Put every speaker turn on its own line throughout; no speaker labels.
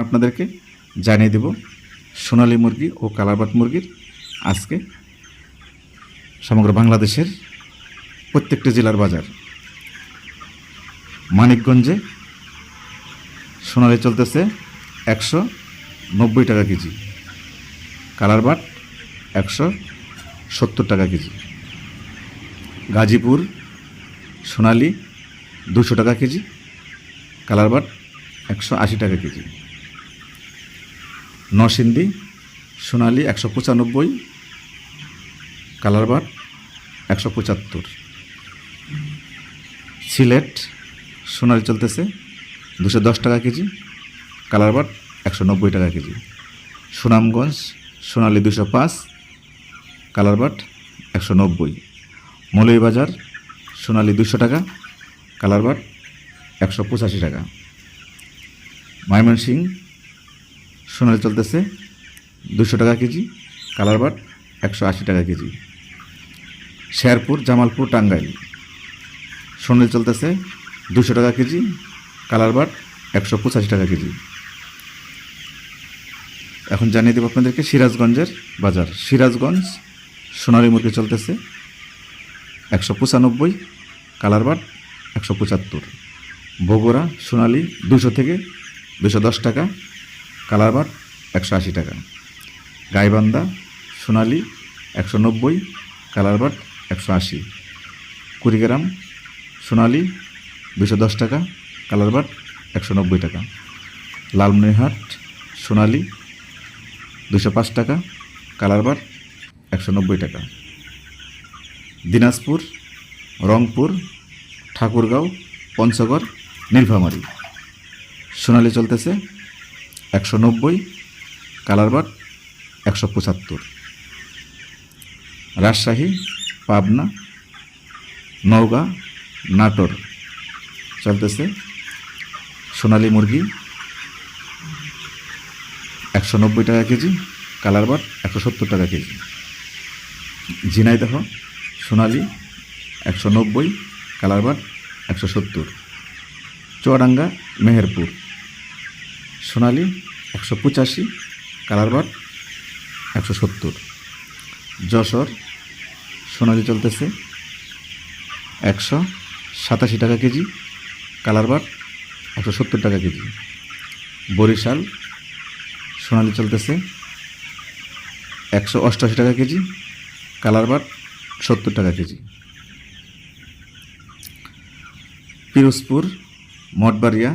আপনাদেরকে জানিয়ে দেব সোনালী মুরগি ও কালারবাট মুরগির আজকে সমগ্র বাংলাদেশের প্রত্যেকটি জেলার বাজার। মানিকগঞ্জে সোনালী চলতেছে 190 টাকা কেজি, কালারবাট 170 টাকা কেজি। গাজীপুর সোনালী 200 টাকা কেজি, কালারবাট 180 টাকা কেজি। নরসিংদী সোনালী 195, কালারবাট 175। সিলেট সোনালী চলতেছে 210 টাকা কেজি, কালারবাট 190 টাকা কেজি। সুনামগঞ্জ সোনালী 205, কালারবাট 190। মৌলভীবাজার সোনালী 200 টাকা, কালারবাট 185 টাকা। ময়মনসিংহ সোনালী চলতেছে 200 টাকা কেজি, কালারবাট 180 টাকা কেজি। শেরপুর জামালপুর টাঙ্গাইল সোনালী চলতেছে 200 টাকা কেজি, কালারবাট 185 টাকা কেজি। এখন জানিয়ে দেব আপনাদেরকে সিরাজগঞ্জের বাজার। সিরাজগঞ্জ সোনালী মুরগি চলতেছে 195, কালারবাট 175। বগুড়া সোনালী 200 থেকে 210 টাকা, কালারবাট 180 টাকা। গাইবান্ধা সোনালী 190, কালারবাট 180। কুড়িগ্রাম সোনালী 210 টাকা, কালারবাট 190 টাকা। লালমনিরহাট সোনালী 205 টাকা, কালারবাট 190 টাকা। দিনাজপুর, রংপুর, ঠাকুরগাঁও, পঞ্চগড়, নীলফামারী সোনালী চলতেছে 190, কালারবাট 175। রাজশাহী, পাবনা, নওগাঁ, নাটোর চলতেছে সোনালী মুরগি 190 টাকা কেজি, কালারবাট 170 টাকা কেজি। ঝিনাইদহ সোনালী 190, কালারবাট 170। চুয়াডাঙ্গা মেহেরপুর সোনালী 185, কালারবাট 170। যশোর সোনালী চলতেছে 187 টাকা কেজি, কালারবাট 170 টাকা কেজি। বরিশাল সোনালী চলতেছে 188 টাকা কেজি, কালারবাট 70 টাকা কেজি। পিরোজপুর, মঠবাড়িয়া,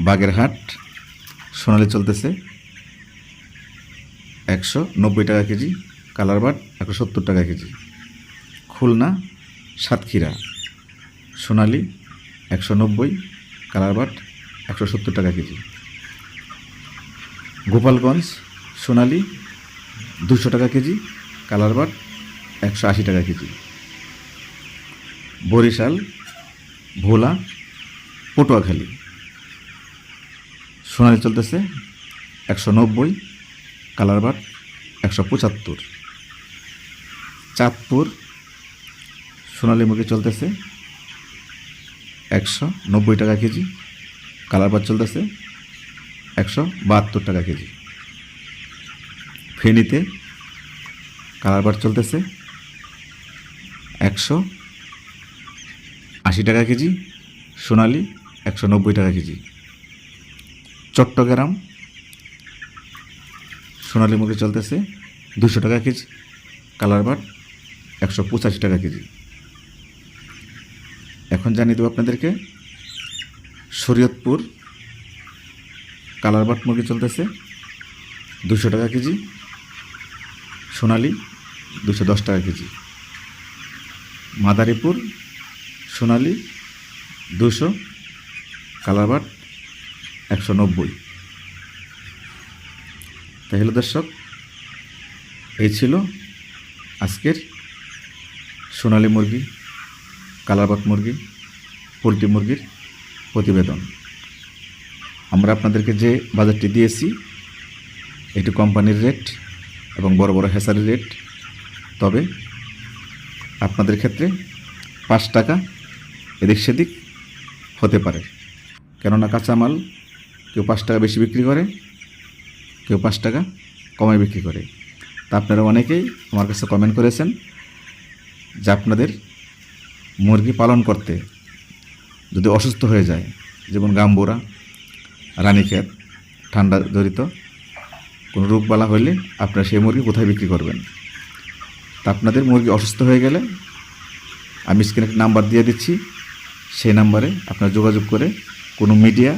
বাগেরহাট সোনালী চলতেছে 190 টাকা কেজি, কালারবাট 170 টাকা কেজি। খুলনা সাতক্ষীরা সোনালী 190, কালারবাট 170 টাকা কেজি। গোপালগঞ্জ সোনালী 200 টাকা কেজি, কালারবাট 180 টাকা কেজি। বরিশাল, ভোলা, পটুয়াখালী সোনালী চলতেছে 190, কালারবাট 175। চাঁদপুর সোনালী মুরগি চলতেছে 190 টাকা কেজি, কালারবাট চলতেছে 172 টাকা কেজি। ফেনীতে কালারবাট চলতেছে 180 টাকা কেজি, সোনালী 190 টাকা কেজি। চট্টগ্রাম সোনালী মুরগি চলতেছে 200 টাকা কেজি, কালারবাট 185 টাকা কেজি। এখন জানিয়ে দেবো আপনাদেরকে শরীয়তপুর কালারবাট মুরগি চলতেছে 200 টাকা কেজি, সোনালী 210 টাকা কেজি। মাদারীপুর সোনালী 200, কালারবাট 190। তাহলে দর্শক, এই ছিল আজকের সোনালী মুরগি, কালারবাট মুরগি, পোলট্রি মুরগির প্রতিবেদন। আমরা আপনাদেরকে যে বাজারটি দিয়েছি এটি কোম্পানির রেট এবং বড় বড় হ্যাচারির রেট, তবে আপনাদের ক্ষেত্রে 5 টাকা এদিক সেদিক হতে পারে, কেননা কাঁচামাল কেউ 5 টাকা বেশি বিক্রি করে, কেউ 5 টাকা কমে বিক্রি করে। তা আপনারা অনেকেই আমার কাছে কমেন্ট করেছেন যে আপনাদের মুরগি পালন করতে যদি অসুস্থ হয়ে যায়, যেমন গাম্বুরা, রানীক্ষেত, ঠান্ডা জড়িত কোনো রোগবালা হলে আপনারা সেই মুরগি কোথায় বিক্রি করবেন। তা আপনাদের মুরগি অসুস্থ হয়ে গেলে আমি স্ক্রিনে একটা নাম্বার দিয়ে দিচ্ছি, সেই নাম্বারে আপনারা যোগাযোগ করে কোনো মিডিয়া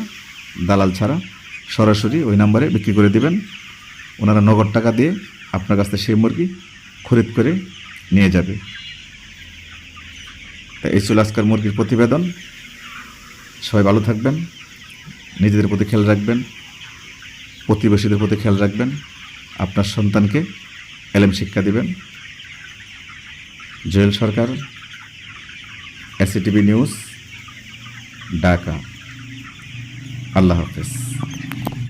দালাল ছাড়া সরাসরি ওই নাম্বারে বিক্রি করে দেবেন। ওনারা নগদ টাকা দিয়ে আপনার কাছ থেকে সেই মুরগি খরিদ করে নিয়ে যাবে। তা এই ছিল আজকের মুরগির প্রতিবেদন। সবাই ভালো থাকবেন, নিজেদের প্রতি খেয়াল রাখবেন, প্রতিবেশীদের প্রতি খেয়াল রাখবেন, আপনার সন্তানকে এলেম শিক্ষা দিবেন। জয়েল সরকার, এসিটিভি নিউজ, ঢাকা। আল্লাহ হাফেজ।